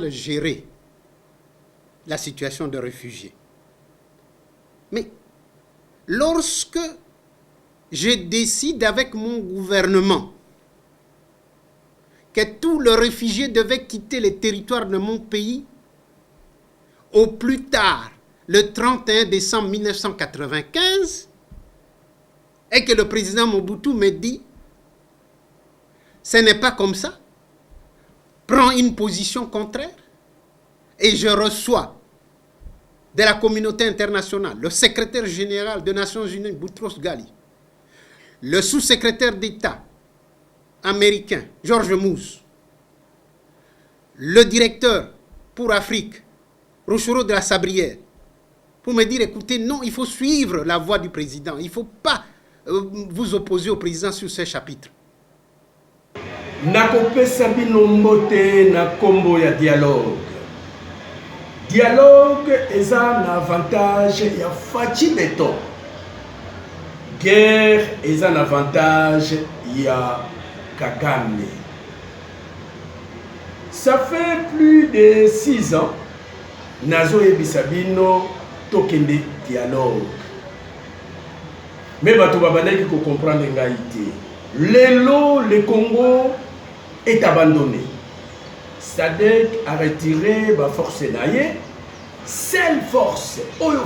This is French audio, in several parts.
mal géré la situation de réfugiés. Mais lorsque je décide avec mon gouvernement que tous les réfugiés devaient quitter le territoire de mon pays au plus tard le 31 décembre 1995, et que le président Mobutu me dit « ce n'est pas comme ça, prends une position contraire », et je reçois de la communauté internationale le secrétaire général des Nations Unies, Boutros Ghali, le sous-secrétaire d'État américain, George Moose, le directeur pour Afrique, Rochero de la Sabrière, pour me dire, écoutez, non, il faut suivre la voie du président, il ne faut pas vous opposer au président sur ce chapitre. Nakopesa bino mbote na kombo ya dialogue. Dialogue est un avantage ya Faci Beton. Guerre est un avantage ya Kagame. Ça fait plus de 6 ans nazo yebisa bino tokende dialogue. Mais bato babandaki ko comprendre ngai te. Lelo, le Congo est abandonné. SADC a retiré ma force naïe. Seule force, pour le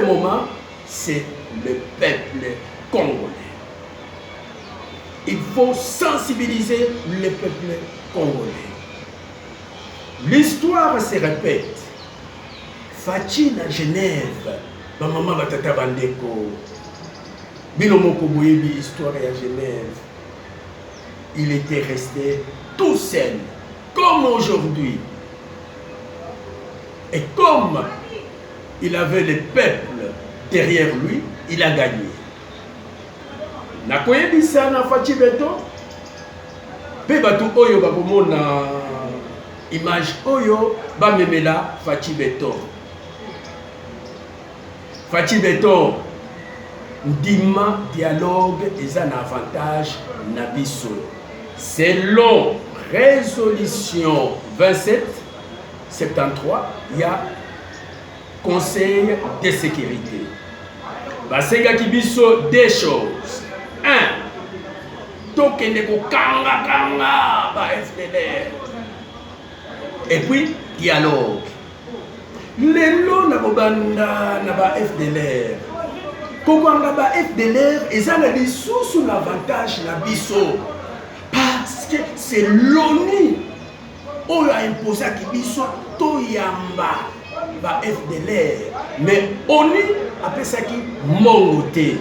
moment, c'est le peuple congolais. Il faut sensibiliser le peuple congolais. L'histoire se répète. Faci à Genève, ma maman va tata bandeko. Binomoko Boyebi, histoire à Genève. Il était resté tout seul, comme aujourd'hui. Et comme il avait le peuple derrière lui, il a gagné. Nakoyebi sana Faci Beton. Pe batu oyo bakomona image oyo ba memela Faci Beton. Faci Beton ndima dialogue est un avantage nabiso. Selon résolution 2773, il y a conseil de sécurité. Basenga kibiso deux choses. 1. Tokende ko kanga kanga ba FDLR. Et puis dialogue. Lelo na bobanda na ba FDLR. Kokanga ba FDLR ezala lisusu l'avantage na biso. Parce que c'est l'ONU qui a imposé à Kibiso Toyamba ba FDLR. Mais ONU appelle ça qui Mongoté.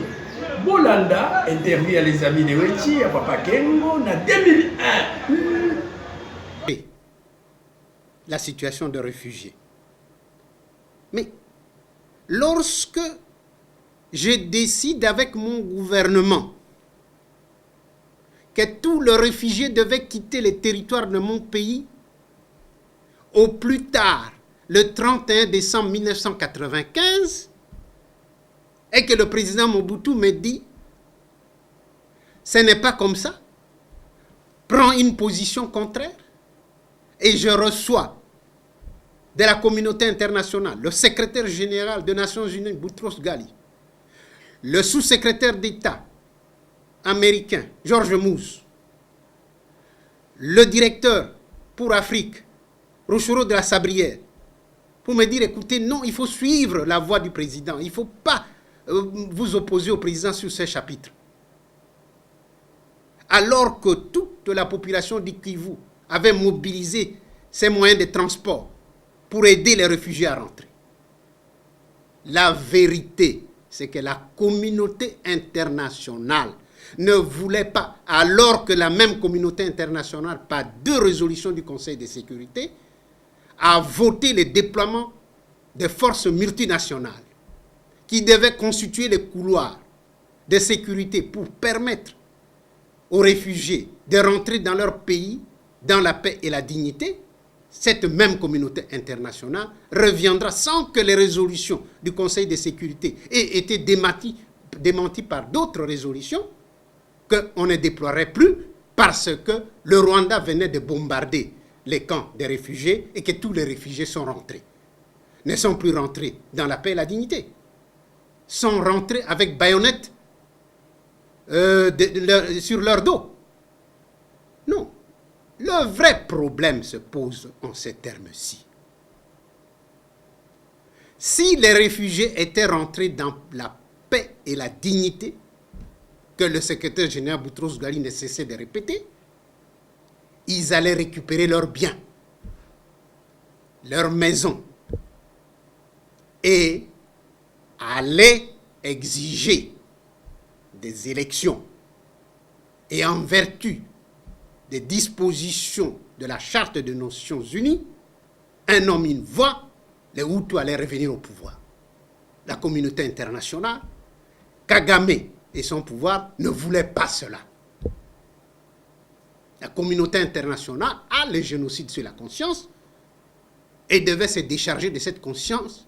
Bolanda interview à les amis de Wechi à Papa Kengo en 2001. La situation de réfugiés. Mais lorsque je décide avec mon gouvernement que tous les réfugiés devaient quitter le territoire de mon pays au plus tard le 31 décembre 1995, et que le président Mobutu me dit ce n'est pas comme ça, prends une position contraire, et je reçois de la communauté internationale le secrétaire général des Nations Unies, Boutros Ghali, le sous-secrétaire d'État américain, George Moose, le directeur pour Afrique, Rochero de la Sabrière, pour me dire, écoutez, non, il faut suivre la voie du président, il ne faut pas vous opposer au président sur ce chapitre. Alors que toute la population du Kivu avait mobilisé ses moyens de transport pour aider les réfugiés à rentrer. La vérité, c'est que la communauté internationale ne voulait pas, alors que la même communauté internationale, par 2 résolutions du Conseil de sécurité, a voté le déploiement de forces multinationales qui devaient constituer les couloirs de sécurité pour permettre aux réfugiés de rentrer dans leur pays dans la paix et la dignité. Cette même communauté internationale reviendra sans que les résolutions du Conseil de sécurité aient été démenties par d'autres résolutions, qu'on ne déploierait plus parce que le Rwanda venait de bombarder les camps des réfugiés et que tous les réfugiés sont rentrés. Ne sont plus rentrés dans la paix et la dignité. Sont rentrés avec baïonnettes sur leur dos. Non. Le vrai problème se pose en ces termes-ci. Si les réfugiés étaient rentrés dans la paix et la dignité, que le secrétaire général Boutros-Ghali ne cessait de répéter, ils allaient récupérer leurs biens, leurs maisons, et allaient exiger des élections. Et en vertu des dispositions de la Charte des Nations Unies, un homme, une voix, les Hutus allaient revenir au pouvoir. La communauté internationale, Kagame et son pouvoir ne voulaient pas cela. La communauté internationale a le génocide sur la conscience et devait se décharger de cette conscience,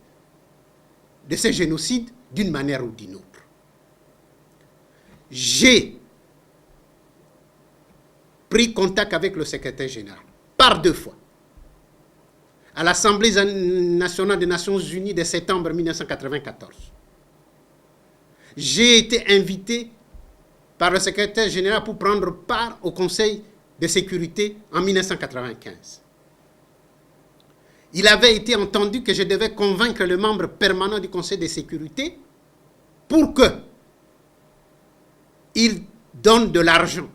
de ce génocide, d'une manière ou d'une autre. J'ai pris contact avec le secrétaire général par 2 fois à l'Assemblée nationale des Nations Unies de septembre 1994. J'ai été invité par le secrétaire général pour prendre part au Conseil de sécurité en 1995. Il avait été entendu que je devais convaincre le membre permanent du Conseil de sécurité pour qu'il donne de l'argent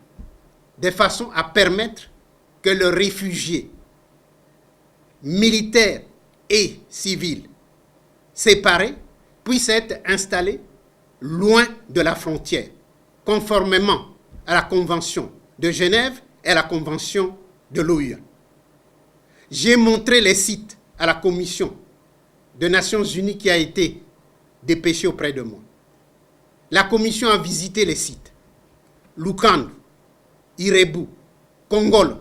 de façon à permettre que le réfugié militaire et civil séparés puisse être installé loin de la frontière, conformément à la Convention de Genève et à la Convention de l'ONU. J'ai montré les sites à la Commission des Nations Unies qui a été dépêchée auprès de moi. La Commission a visité les sites. Lukandu, Irebu, Kongolo.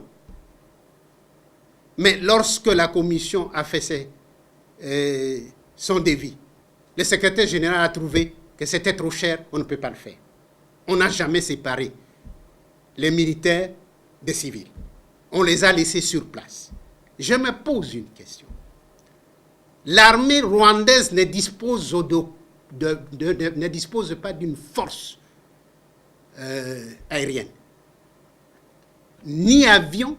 Mais lorsque la Commission a fait son devis, le secrétaire général a trouvé que c'était trop cher, on ne peut pas le faire. On n'a jamais séparé les militaires des civils. On les a laissés sur place. Je me pose une question. L'armée rwandaise ne dispose, ne dispose pas d'une force aérienne. Ni avion,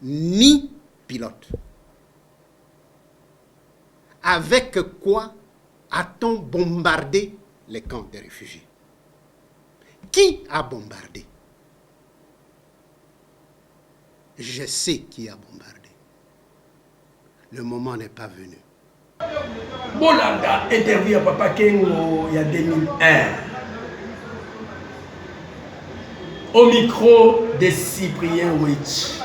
ni pilote. Avec quoi a-t-on bombardé les camps des réfugiés? Qui a bombardé? Je sais qui a bombardé. Le moment n'est pas venu. Bolanda interview à Papa Kengo il y a 2001. Au micro de Cyprien Witch.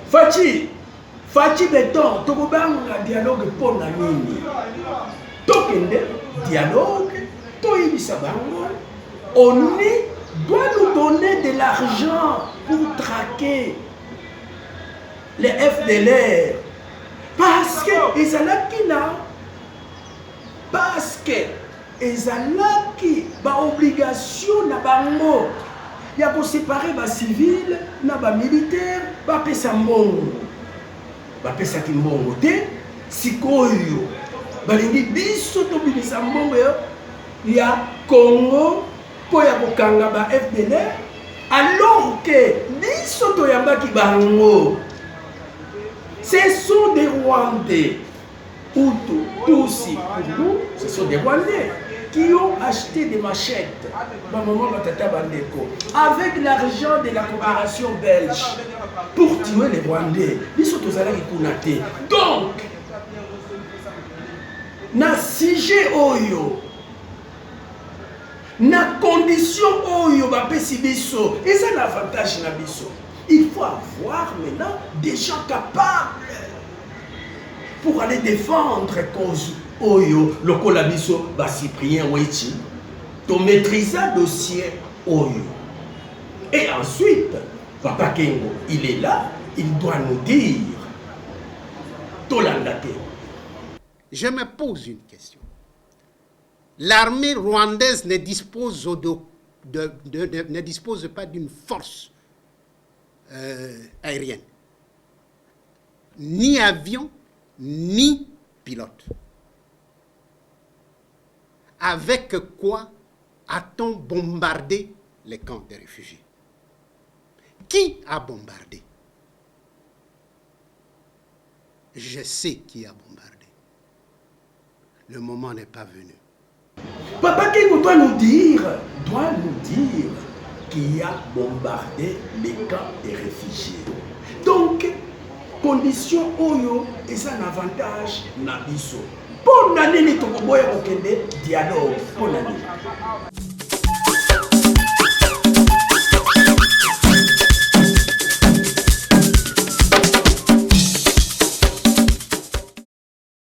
Fachi Beton, Tokobanga dialogue pour la mini. Tokende dialogue, Toïbisa Bango. On doit nous donner de l'argent pour traquer les FDLR. Parce que ils sont là. Parce que ils ont là obligation na bango. Il y a pour séparer les civils, les militaires, les mbongo. Les mbongo te, sikoyo. Balingi biso to bimisa mbongo il y a Congo pour ya kokanga ba FDLR alors que biso to yambaki bango. Ce sont des Rwandais. Hutu, Tutsi, pour nous, ce sont des Rwandais qui ont acheté des machettes avec l'argent de la coopération belge pour tuer les Rwandais. Donc, na sujet oyo, na condition oyo, et c'est l'avantage na biso. Il faut avoir maintenant des gens capables pour aller défendre cause oyo lokola biso ba Cyprien Wechi to maîtriser dossier oyo. Et ensuite Papa Kengo, il est là, il doit nous dire Tolandate. Je me pose une question. L'armée rwandaise ne dispose, ne dispose pas d'une force aérienne. Ni avion, ni pilote. Avec quoi a-t-on bombardé les camps des réfugiés? Qui a bombardé? Je sais qui a bombardé. Le moment n'est pas venu. Papa Kingo doit nous dire qui a bombardé les camps des réfugiés. Donc, condition oyo est un avantage na biso. Pour nani ni tokoboya kokende dialogue pour nani.